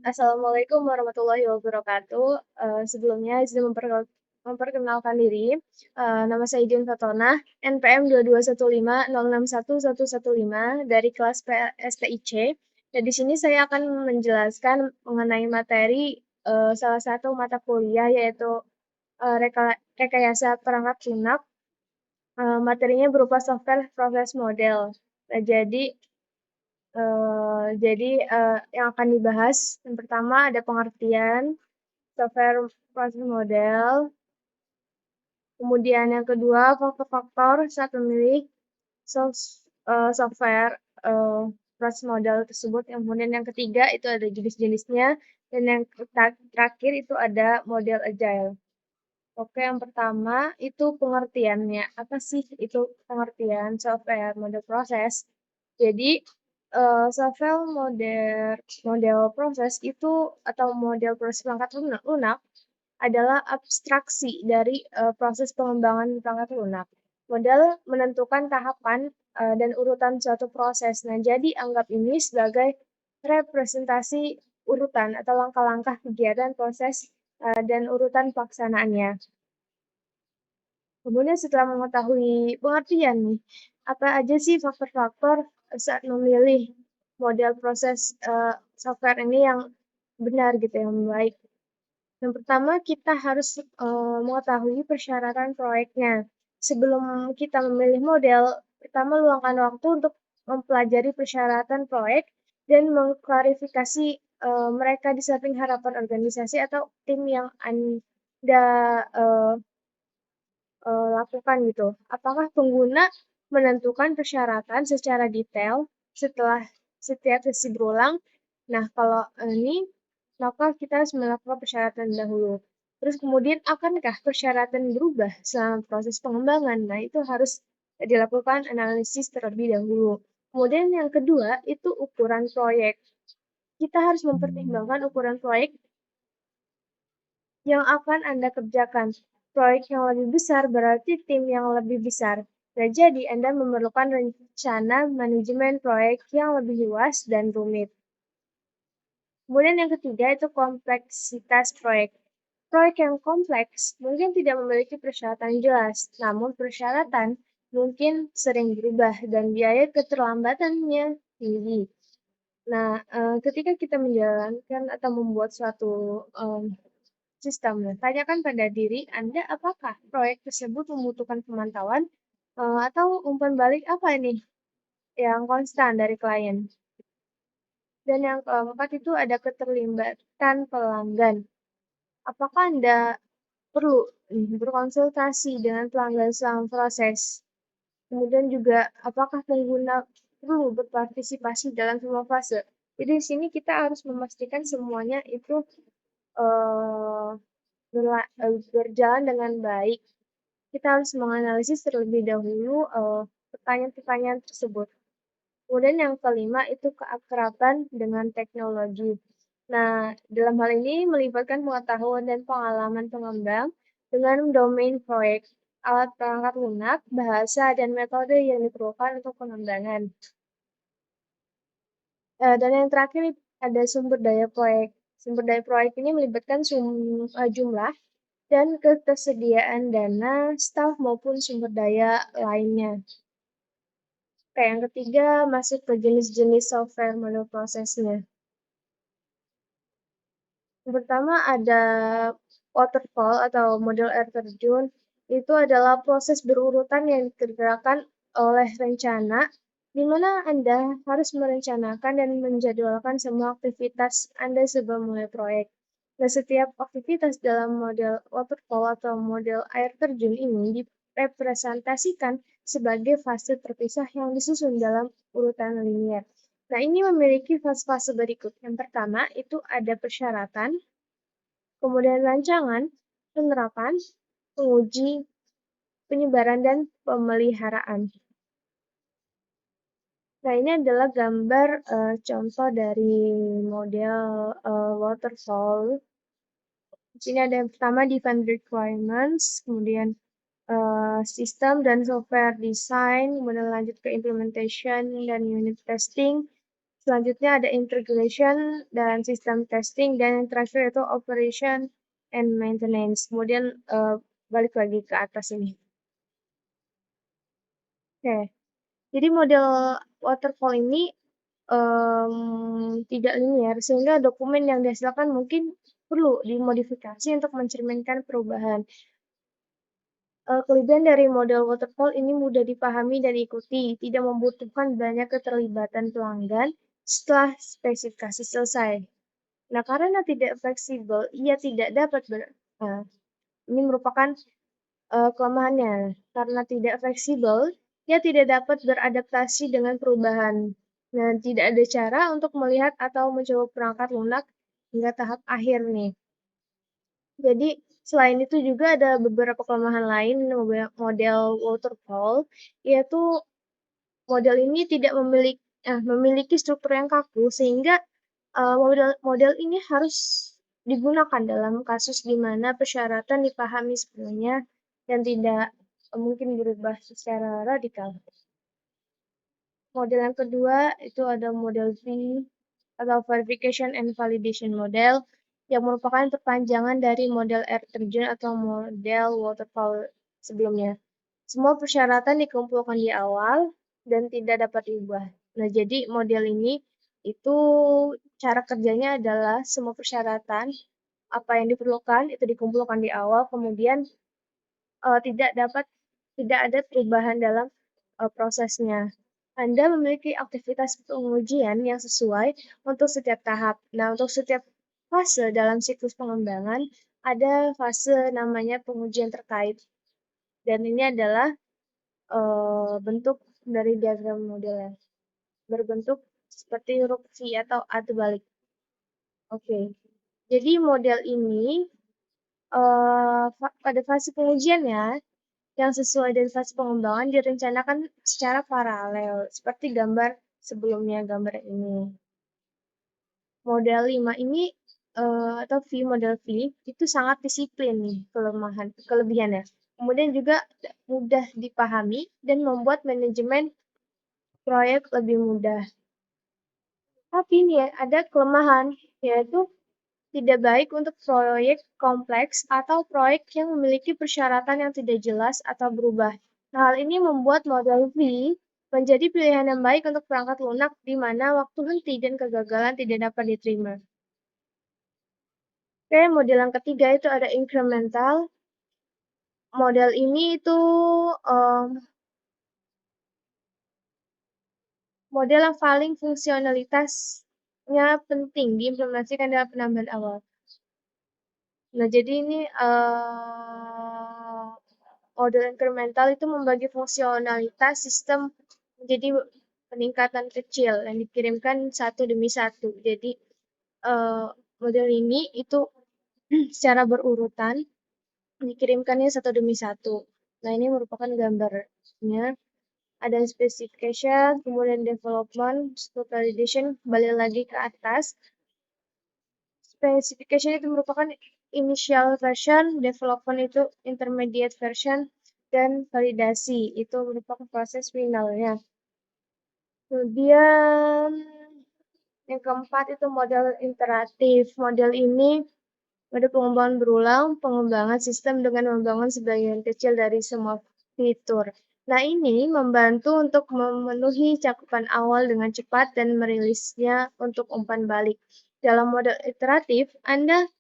Assalamualaikum warahmatullahi wabarakatuh. Sebelumnya izin memperkenalkan diri. Nama saya Idin Fatona, NPM 22150611115 dari kelas STIC. Dan di sini saya akan menjelaskan mengenai materi salah satu mata kuliah yaitu rekayasa perangkat lunak. Materinya berupa software proses model. Nah, yang akan dibahas, yang pertama ada pengertian software proses model, kemudian yang kedua faktor-faktor saat memilih software proses model tersebut, kemudian yang ketiga itu ada jenis-jenisnya, dan yang terakhir itu ada model agile. Oke, yang pertama itu pengertiannya. Apa sih itu pengertian software model proses? Jadi, software model proses itu atau model proses perangkat lunak adalah abstraksi dari proses pengembangan perangkat lunak. Model menentukan tahapan dan urutan suatu proses. Nah, jadi anggap ini sebagai representasi urutan atau langkah-langkah kegiatan proses dan urutan pelaksanaannya. Kemudian setelah mengetahui pengertian nih, apa aja sih faktor-faktor saat memilih model proses software ini yang benar gitu, yang baik. Yang pertama, kita harus mengetahui persyaratan proyeknya. Sebelum kita memilih model, pertama luangkan waktu untuk mempelajari persyaratan proyek dan mengklarifikasi mereka di samping harapan organisasi atau tim yang Anda lakukan gitu. Apakah pengguna menentukan persyaratan secara detail setelah setiap sesi berulang? Nah, kalau ini, maka kita harus melakukan persyaratan dahulu. Terus kemudian, akankah persyaratan berubah selama proses pengembangan? Nah, itu harus dilakukan analisis terlebih dahulu. Kemudian yang kedua, itu ukuran proyek. Kita harus mempertimbangkan ukuran proyek yang akan Anda kerjakan. Proyek yang lebih besar berarti tim yang lebih besar. Nah, jadi Anda memerlukan rencana manajemen proyek yang lebih luas dan rumit. Kemudian yang ketiga itu kompleksitas proyek. Proyek yang kompleks mungkin tidak memiliki persyaratan jelas, namun persyaratan mungkin sering berubah dan biaya keterlambatannya tinggi. Nah, ketika kita menjalankan atau membuat suatu sistem. Tanyakan pada diri Anda apakah proyek tersebut membutuhkan pemantauan atau umpan balik apa nih yang konstan dari klien. Dan yang keempat itu ada keterlibatan pelanggan. Apakah Anda perlu berkonsultasi dengan pelanggan selama proses? Kemudian juga apakah pengguna perlu berpartisipasi dalam semua fase? Jadi di sini kita harus memastikan semuanya itu uh, berjalan dengan baik. Kita harus menganalisis terlebih dahulu pertanyaan-pertanyaan tersebut. Kemudian yang kelima itu keakraban dengan teknologi. Nah, dalam hal ini melibatkan pengetahuan dan pengalaman pengembang dengan domain proyek, alat perangkat lunak, bahasa, dan metode yang diperlukan untuk pengembangan. Dan yang terakhir ada sumber daya proyek. Sumber daya proyek ini melibatkan jumlah dan ketersediaan dana, staf maupun sumber daya lainnya. Oke, yang ketiga masuk ke jenis-jenis software model prosesnya. Yang pertama ada waterfall atau model air terjun. Itu adalah proses berurutan yang dikerjakan oleh rencana, di mana Anda harus merencanakan dan menjadwalkan semua aktivitas Anda sebelum mulai proyek. Nah, setiap aktivitas dalam model waterfall atau model air terjun ini direpresentasikan sebagai fase terpisah yang disusun dalam urutan linier. Nah, ini memiliki fase-fase berikut. Yang pertama, itu ada persyaratan, kemudian rancangan, penerapan, penguji, penyebaran, dan pemeliharaan. Nah, ini adalah gambar contoh dari model waterfall. Di sini ada yang pertama define requirements, kemudian sistem dan software design, kemudian lanjut ke implementation dan unit testing, Selanjutnya ada integration dan system testing, dan yang terakhir itu operation and maintenance. Kemudian balik lagi ke atas ini. Oke, jadi model waterfall ini tidak linear, sehingga dokumen yang dihasilkan mungkin perlu dimodifikasi untuk mencerminkan perubahan. Kelebihan dari model waterfall ini mudah dipahami dan diikuti, tidak membutuhkan banyak keterlibatan pelanggan setelah spesifikasi selesai. Nah, karena tidak fleksibel, ia tidak dapat ini merupakan kelemahannya. Karena tidak fleksibel, ia tidak dapat beradaptasi dengan perubahan. Dan tidak ada cara untuk melihat atau mencoba perangkat lunak hingga tahap akhir nih. Jadi, selain itu juga ada beberapa kelemahan lain model waterfall, yaitu model ini tidak memiliki struktur yang kaku, sehingga model ini harus digunakan dalam kasus di mana persyaratan dipahami sepenuhnya dan tidak mungkin berubah secara radikal. Model yang kedua itu ada model V atau Verification and Validation Model, yang merupakan perpanjangan dari model air terjun atau model waterfall sebelumnya. Semua persyaratan dikumpulkan di awal dan tidak dapat diubah. Nah, jadi model ini itu cara kerjanya adalah semua persyaratan apa yang diperlukan itu dikumpulkan di awal, kemudian tidak ada perubahan dalam prosesnya. Anda memiliki aktivitas pengujian yang sesuai untuk setiap tahap. Nah, untuk setiap fase dalam siklus pengembangan, ada fase namanya pengujian terkait. Dan ini adalah bentuk dari diagram modelnya. Berbentuk seperti huruf V atau A terbalik. Oke, jadi model ini pada fase pengujiannya yang sesuai dengan fase pengembangan direncanakan secara paralel, seperti gambar sebelumnya, gambar ini. Model 5 ini atau model V itu sangat disiplin nih kelebihannya. Kemudian juga mudah dipahami dan membuat manajemen proyek lebih mudah. Tapi ini ada kelemahan, yaitu tidak baik untuk proyek kompleks atau proyek yang memiliki persyaratan yang tidak jelas atau berubah. Nah, hal ini membuat model V menjadi pilihan yang baik untuk perangkat lunak di mana waktu henti dan kegagalan tidak dapat diterima. Oke, model yang ketiga itu ada incremental. Model ini itu model yang paling fungsionalitasnya penting diimplementasikan dalam penambahan awal. Nah, jadi ini model incremental itu membagi fungsionalitas sistem menjadi peningkatan kecil yang dikirimkan satu demi satu. Jadi model ini itu secara berurutan dikirimkannya satu demi satu. Nah, ini merupakan gambarnya. Ada specification, kemudian development, validation, kembali lagi ke atas. Specification itu merupakan initial version, development itu intermediate version, dan validasi itu merupakan proses finalnya. Kemudian yang keempat itu model iteratif. Model ini pada pengembangan berulang, pengembangan sistem dengan membangun sebagian kecil dari semua fitur. Nah, ini membantu untuk memenuhi cakupan awal dengan cepat dan merilisnya untuk umpan balik. Dalam model iteratif, Anda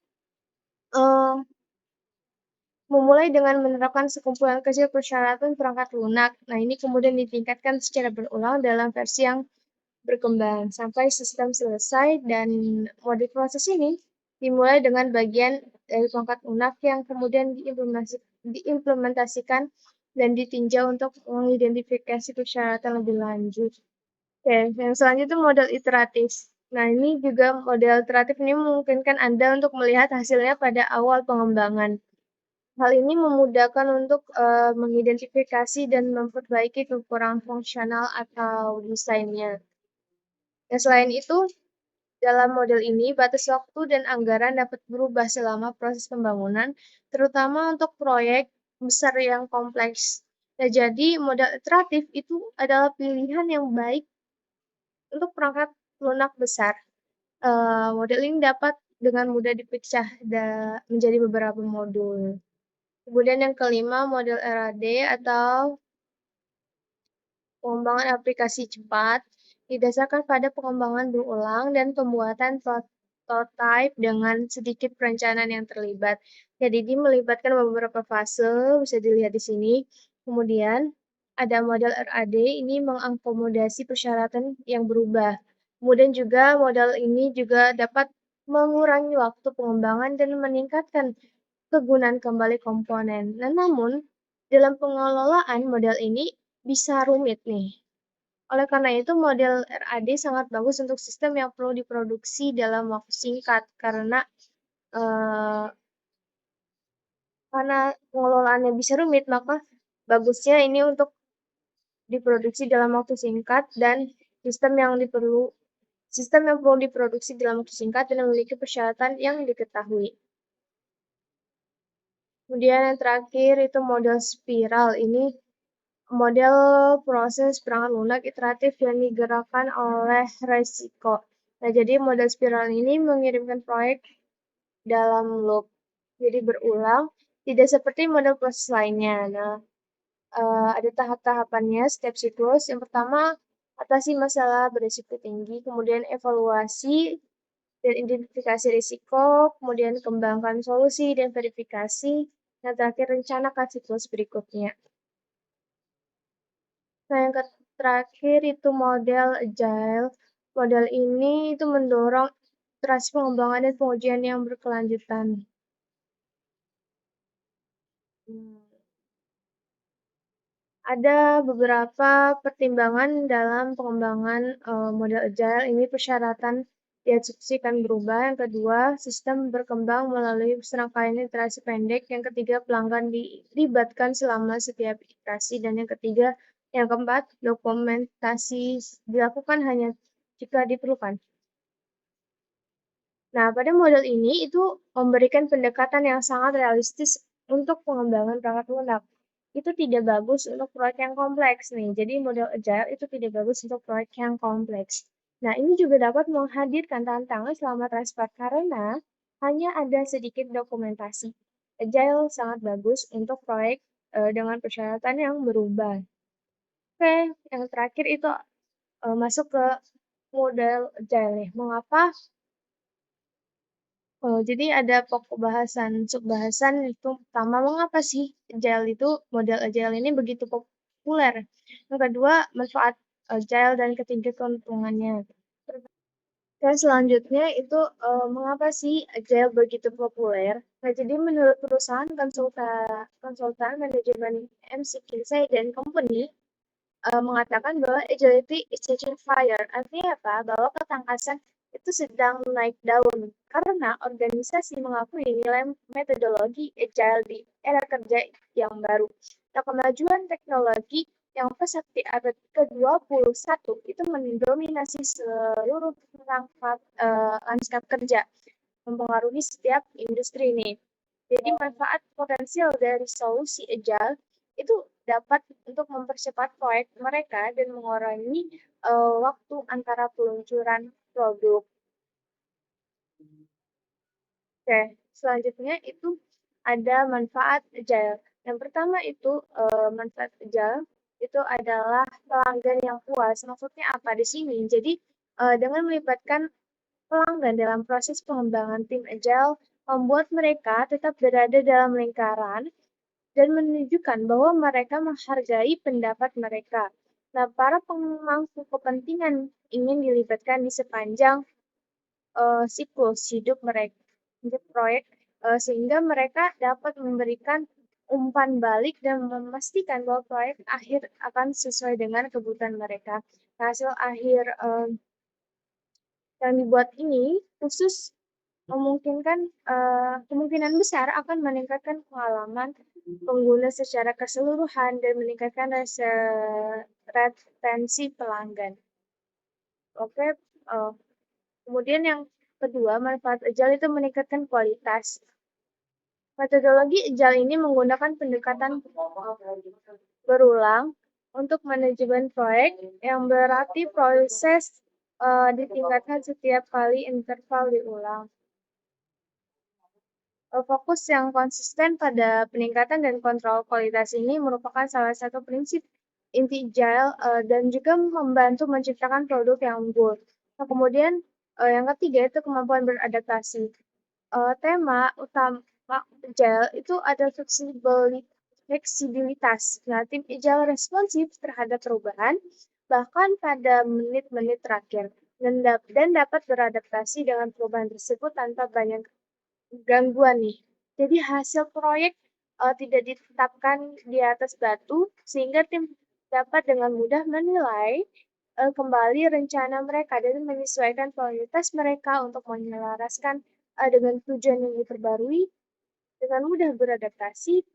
memulai dengan menerapkan sekumpulan kecil persyaratan perangkat lunak. Nah, ini kemudian ditingkatkan secara berulang dalam versi yang berkembang sampai sistem selesai, dan model proses ini dimulai dengan bagian dari perangkat lunak yang kemudian diimplementasikan dan ditinjau untuk mengidentifikasi persyaratan lebih lanjut. Oke, yang selanjutnya model iteratif. Nah, ini juga model iteratif ini memungkinkan Anda untuk melihat hasilnya pada awal pengembangan. Hal ini memudahkan untuk mengidentifikasi dan memperbaiki kekurangan fungsional atau desainnya. Dan selain itu, dalam model ini, batas waktu dan anggaran dapat berubah selama proses pembangunan, terutama untuk proyek besar yang kompleks. Nah, jadi model iteratif itu adalah pilihan yang baik untuk perangkat lunak besar. Model ini dapat dengan mudah dipecah menjadi beberapa modul. Kemudian yang kelima, model RAD atau pengembangan aplikasi cepat didasarkan pada pengembangan berulang dan pembuatan prototype dengan sedikit perencanaan yang terlibat. Jadi ini melibatkan beberapa fase, bisa dilihat di sini. Kemudian ada model RAD, ini mengakomodasi persyaratan yang berubah. Kemudian juga model ini juga dapat mengurangi waktu pengembangan dan meningkatkan kegunaan kembali komponen. Nah, namun dalam pengelolaan model ini bisa rumit nih. Oleh karena itu, model RAD sangat bagus untuk sistem yang perlu diproduksi dalam waktu singkat eh, karena pengelolaannya bisa rumit, maka bagusnya ini untuk diproduksi dalam waktu singkat dan sistem yang perlu diproduksi dalam waktu singkat dan memiliki persyaratan yang diketahui. Kemudian yang terakhir itu model spiral. Ini model proses perangkat lunak iteratif yang digerakkan oleh resiko. Nah, jadi model spiral ini mengirimkan proyek dalam loop, jadi berulang, tidak seperti model proses lainnya. Nah, ada tahap-tahapannya setiap siklus. Yang pertama, atasi masalah berisiko tinggi, kemudian evaluasi dan identifikasi risiko, kemudian kembangkan solusi dan verifikasi, dan terakhir rencanakan siklus berikutnya. Nah, yang terakhir itu model agile. Model ini itu mendorong iterasi pengembangan dan pengujian yang berkelanjutan. Ada beberapa pertimbangan dalam pengembangan model agile. Ini persyaratan dieksekusi kan berubah. Yang kedua, sistem berkembang melalui serangkaian iterasi pendek. Yang ketiga, pelanggan dilibatkan selama setiap iterasi. Dan yang keempat, dokumentasi dilakukan hanya jika diperlukan. Nah, pada model ini itu memberikan pendekatan yang sangat realistis untuk pengembangan perangkat lunak. Itu tidak bagus untuk proyek yang kompleks nih. Jadi model agile itu tidak bagus untuk proyek yang kompleks. Nah, ini juga dapat menghadirkan tantangan selama transfer karena hanya ada sedikit dokumentasi. Agile sangat bagus untuk proyek dengan persyaratan yang berubah. Oke, yang terakhir itu masuk ke model agile nih. Mengapa jadi ada pokok bahasan, subbahasan itu pertama, mengapa sih model agile ini begitu populer? Yang kedua, manfaat agile dan ketiga keuntungannya. Dan selanjutnya itu mengapa sih agile begitu populer? Nah, jadi menurut perusahaan konsultan manajemen McKinsey dan Company mengatakan bahwa agility is catching fire. Artinya apa? Bahwa ketangkasan itu sedang naik daun karena organisasi mengakui nilai metodologi agile di era kerja yang baru. Nah, kemajuan teknologi yang pesat di abad ke-21 itu mendominasi seluruh perangkat lanskap kerja, mempengaruhi setiap industri ini. Jadi manfaat potensial dari solusi agile itu dapat untuk mempercepat proyek mereka dan mengurangi waktu antara peluncuran produk. Oke, selanjutnya itu ada manfaat agile. Yang pertama itu manfaat agile itu adalah pelanggan yang puas. Maksudnya apa di sini? Jadi dengan melibatkan pelanggan dalam proses pengembangan tim agile membuat mereka tetap berada dalam lingkaran dan menunjukkan bahwa mereka menghargai pendapat mereka. Nah, para pemangku kepentingan ingin dilibatkan di sepanjang siklus hidup mereka untuk proyek sehingga mereka dapat memberikan umpan balik dan memastikan bahwa proyek akhir akan sesuai dengan kebutuhan mereka. Hasil akhir yang dibuat ini khusus kemungkinan besar akan meningkatkan pengalaman pengguna secara keseluruhan dan meningkatkan retensi pelanggan. Oke, kemudian yang kedua, manfaat agile itu meningkatkan kualitas. Metodologi agile ini menggunakan pendekatan berulang untuk manajemen proyek yang berarti proses ditingkatkan setiap kali interval diulang. Fokus yang konsisten pada peningkatan dan kontrol kualitas ini merupakan salah satu prinsip inti Agile dan juga membantu menciptakan produk yang unggul. Nah, kemudian yang ketiga itu kemampuan beradaptasi. Tema utama Agile itu ada fleksibilitas. Nah, tim Agile responsif terhadap perubahan bahkan pada menit-menit terakhir dan dapat beradaptasi dengan perubahan tersebut tanpa banyak gangguan nih. Jadi hasil proyek tidak ditetapkan di atas batu sehingga tim dapat dengan mudah menilai kembali rencana mereka dan menyesuaikan prioritas mereka untuk menyelaraskan dengan tujuan yang diperbarui. Dengan mudah beradaptasi,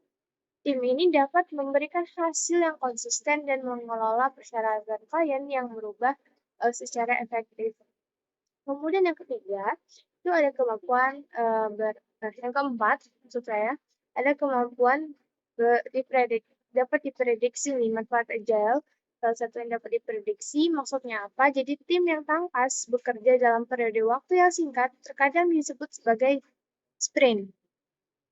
tim ini dapat memberikan hasil yang konsisten dan mengelola persyaratan klien yang berubah secara efektif. Kemudian yang ketiga, itu ada kemampuan yang keempat, maksud saya, ada kemampuan dapat diprediksi nih manfaat agile. Salah satu yang dapat diprediksi, maksudnya apa? Jadi tim yang tangkas bekerja dalam periode waktu yang singkat terkadang disebut sebagai sprint.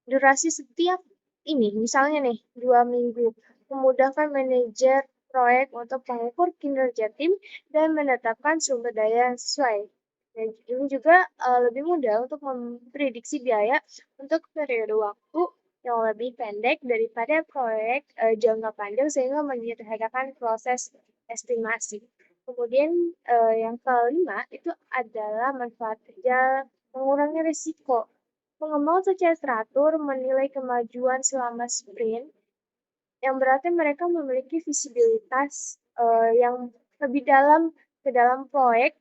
Durasi setiap ini, misalnya nih, 2 minggu, memudahkan manajer proyek untuk mengukur kinerja tim dan menetapkan sumber daya yang sesuai. Dan ini juga lebih mudah untuk memprediksi biaya untuk periode waktu yang lebih pendek daripada proyek jangka panjang sehingga menyederhanakan proses estimasi. Kemudian yang kelima itu adalah manfaat kerja mengurangi risiko. Pengembang secara teratur menilai kemajuan selama sprint, yang berarti mereka memiliki visibilitas yang lebih dalam ke dalam proyek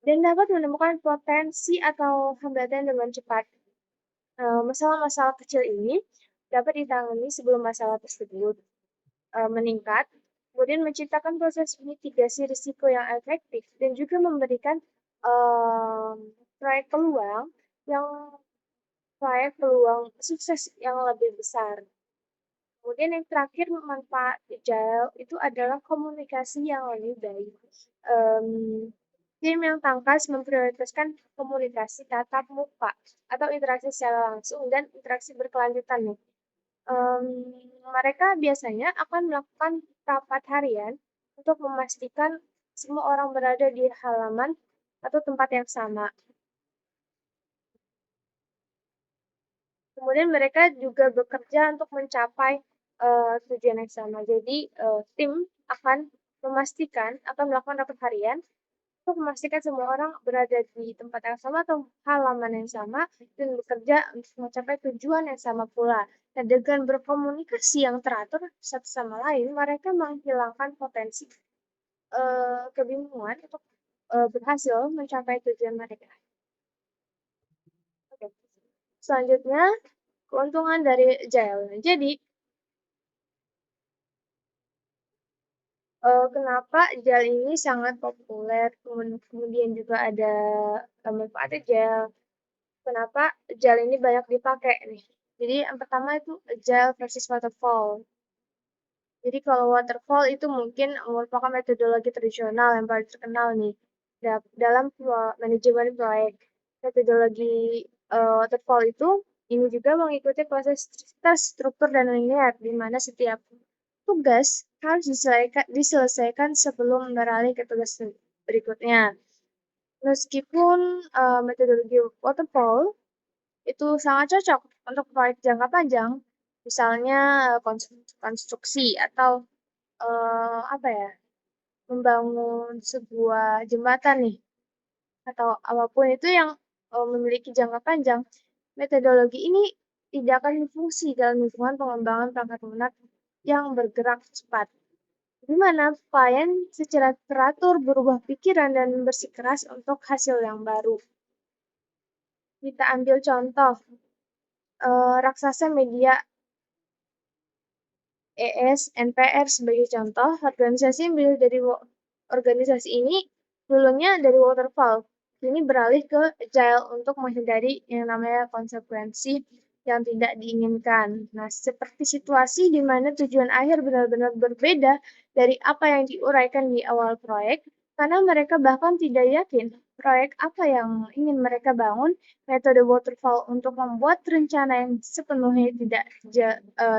dan dapat menemukan potensi atau hambatan dengan cepat. Masalah-masalah kecil ini dapat ditangani sebelum masalah tersebut meningkat, kemudian menciptakan proses mitigasi risiko yang efektif dan juga memberikan proyek yang peluang sukses yang lebih besar. Kemudian yang terakhir manfaat agile itu adalah komunikasi yang lebih baik. Tim yang tangkas memprioritaskan komunikasi tatap muka atau interaksi secara langsung dan interaksi berkelanjutan nih. Mereka biasanya akan melakukan rapat harian untuk memastikan semua orang berada di halaman atau tempat yang sama. Kemudian mereka juga bekerja untuk mencapai tujuan yang sama. Jadi tim akan melakukan rapat harian untuk memastikan semua orang berada di tempat yang sama atau halaman yang sama dan bekerja untuk mencapai tujuan yang sama pula. Dan dengan berkomunikasi yang teratur satu sama lain, mereka menghilangkan potensi kebingungan untuk berhasil mencapai tujuan mereka. Oke. Selanjutnya, keuntungan dari agile. Jadi, kenapa agile ini sangat populer, kemudian juga ada manfaat agile. Kenapa agile ini banyak dipakai nih? Jadi yang pertama itu agile versus waterfall. Jadi kalau waterfall itu mungkin merupakan metodologi tradisional yang paling terkenal nih dalam manajemen proyek. Metodologi waterfall itu ini juga mengikuti proses terstruktur dan linear di mana setiap tugas harus diselesaikan sebelum beralih ke tugas berikutnya. Meskipun metodologi waterfall itu sangat cocok untuk proyek jangka panjang, misalnya konstruksi atau apa ya, membangun sebuah jembatan nih, atau apapun itu yang memiliki jangka panjang. Metodologi ini tidak akan berfungsi dalam lingkungan pengembangan perangkat lunak yang bergerak cepat, di mana klien secara teratur berubah pikiran dan bersikeras untuk hasil yang baru. Kita ambil contoh raksasa media NPR sebagai contoh. Organisasi ini dulunya dari waterfall, kini beralih ke agile untuk menghindari yang namanya konsekuensi yang tidak diinginkan. Nah, seperti situasi di mana tujuan akhir benar-benar berbeda dari apa yang diuraikan di awal proyek, karena mereka bahkan tidak yakin proyek apa yang ingin mereka bangun. Metode waterfall untuk membuat rencana yang sepenuhnya tidak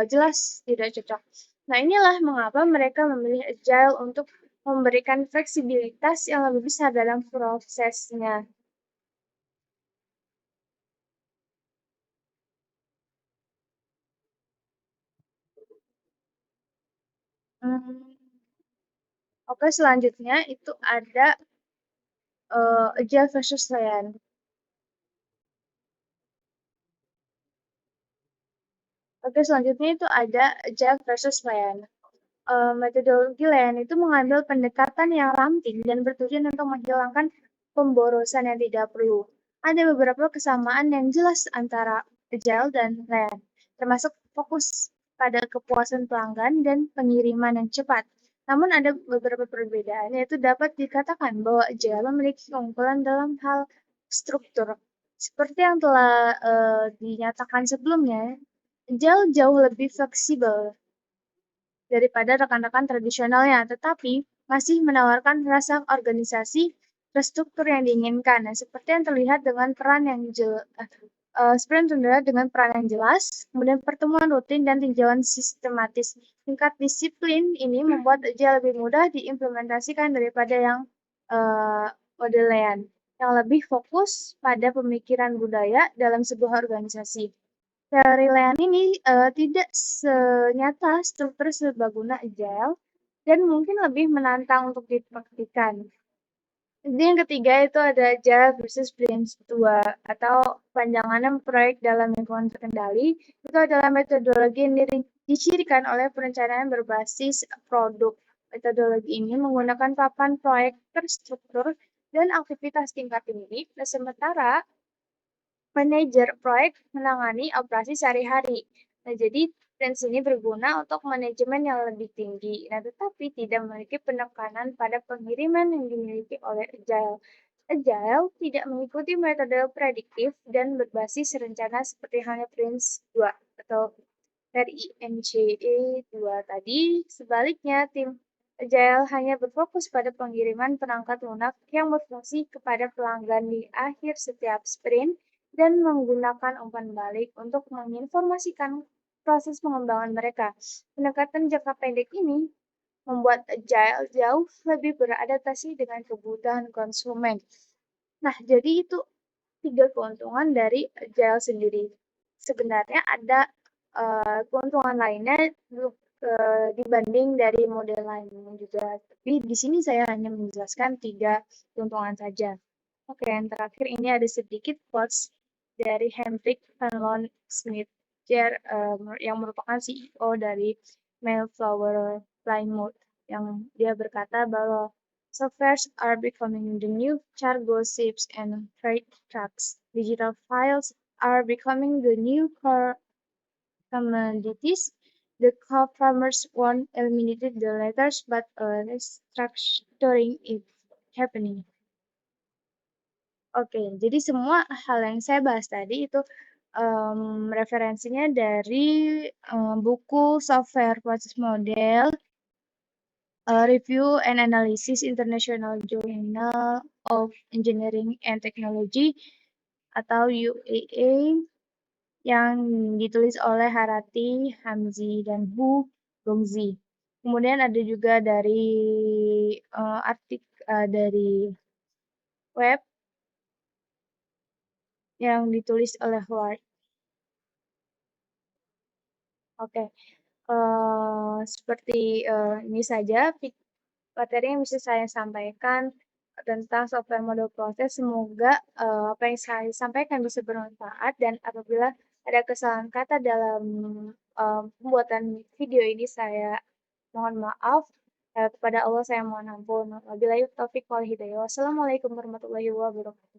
jelas tidak cocok. Nah, inilah mengapa mereka memilih agile untuk memberikan fleksibilitas yang lebih besar dalam prosesnya. Hmm, Oke, selanjutnya itu ada agile versus lean. Oke, selanjutnya itu ada agile versus lean. Metodologi lean itu mengambil pendekatan yang ramping dan bertujuan untuk menghilangkan pemborosan yang tidak perlu. Ada beberapa kesamaan yang jelas antara agile dan lean, termasuk fokus pada kepuasan pelanggan dan pengiriman yang cepat. Namun ada beberapa perbedaan, yaitu dapat dikatakan bahwa agile memiliki keunggulan dalam hal struktur. Seperti yang telah dinyatakan sebelumnya, agile jauh lebih fleksibel daripada rekan-rekan tradisionalnya, tetapi masih menawarkan rasa organisasi terstruktur yang diinginkan. Nah, seperti yang terlihat dengan peran yang jelas, kemudian pertemuan rutin dan tinjauan sistematis. Tingkat disiplin ini membuat Agile lebih mudah diimplementasikan daripada yang modelean, yang lebih fokus pada pemikiran budaya dalam sebuah organisasi. Teori Lean ini tidak senyata struktur serbaguna Agile dan mungkin lebih menantang untuk dipraktikkan. Jadi yang ketiga itu ada Agile versus Prince 2 atau panjangan proyek dalam lingkungan terkendali. Itu adalah metodologi yang dicirikan oleh perencanaan berbasis produk. Metodologi ini menggunakan papan proyek terstruktur dan aktivitas tingkat tinggi, sementara manajer proyek menangani operasi sehari-hari. Nah, jadi Prince ini berguna untuk manajemen yang lebih tinggi, nah tetapi tidak memiliki penekanan pada pengiriman yang dimiliki oleh Agile. Agile tidak mengikuti metode prediktif dan berbasis rencana seperti halnya Prince 2 atau RINCE 2 tadi. Sebaliknya, tim Agile hanya berfokus pada pengiriman perangkat lunak yang berfungsi kepada pelanggan di akhir setiap sprint dan menggunakan umpan balik untuk menginformasikan proses pengembangan mereka. Pendekatan jangka pendek ini membuat Agile jauh lebih beradaptasi dengan kebutuhan konsumen. Nah, jadi itu 3 keuntungan dari Agile sendiri. Sebenarnya ada keuntungan lainnya dibanding dari model lainnya juga. Tapi di sini saya hanya menjelaskan 3 keuntungan saja. Oke, yang terakhir ini ada sedikit quotes dari Hendrik van Loon Smith, yang merupakan CEO dari Mayflower Plymouth, yang dia berkata bahwa softwares are becoming the new cargo ships and freight trucks. Digital files are becoming the new core commodities. The farmers won't eliminate the letters, but restructuring is happening. Oke, jadi semua hal yang saya bahas tadi itu referensinya dari buku Software Process Model, Review and Analysis International Journal of Engineering and Technology atau UAA yang ditulis oleh Harati, Hamzi, dan Hu Gongzi. Kemudian ada juga dari dari web yang ditulis oleh Ward. Oke, seperti ini saja materi yang bisa saya sampaikan tentang software model proses. Semoga apa yang saya sampaikan bisa bermanfaat, dan apabila ada kesalahan kata dalam pembuatan video ini, saya mohon maaf. Kepada Allah saya mohon ampun. Wabillahi taufiq wal hidayah. Wassalamualaikum warahmatullahi wabarakatuh.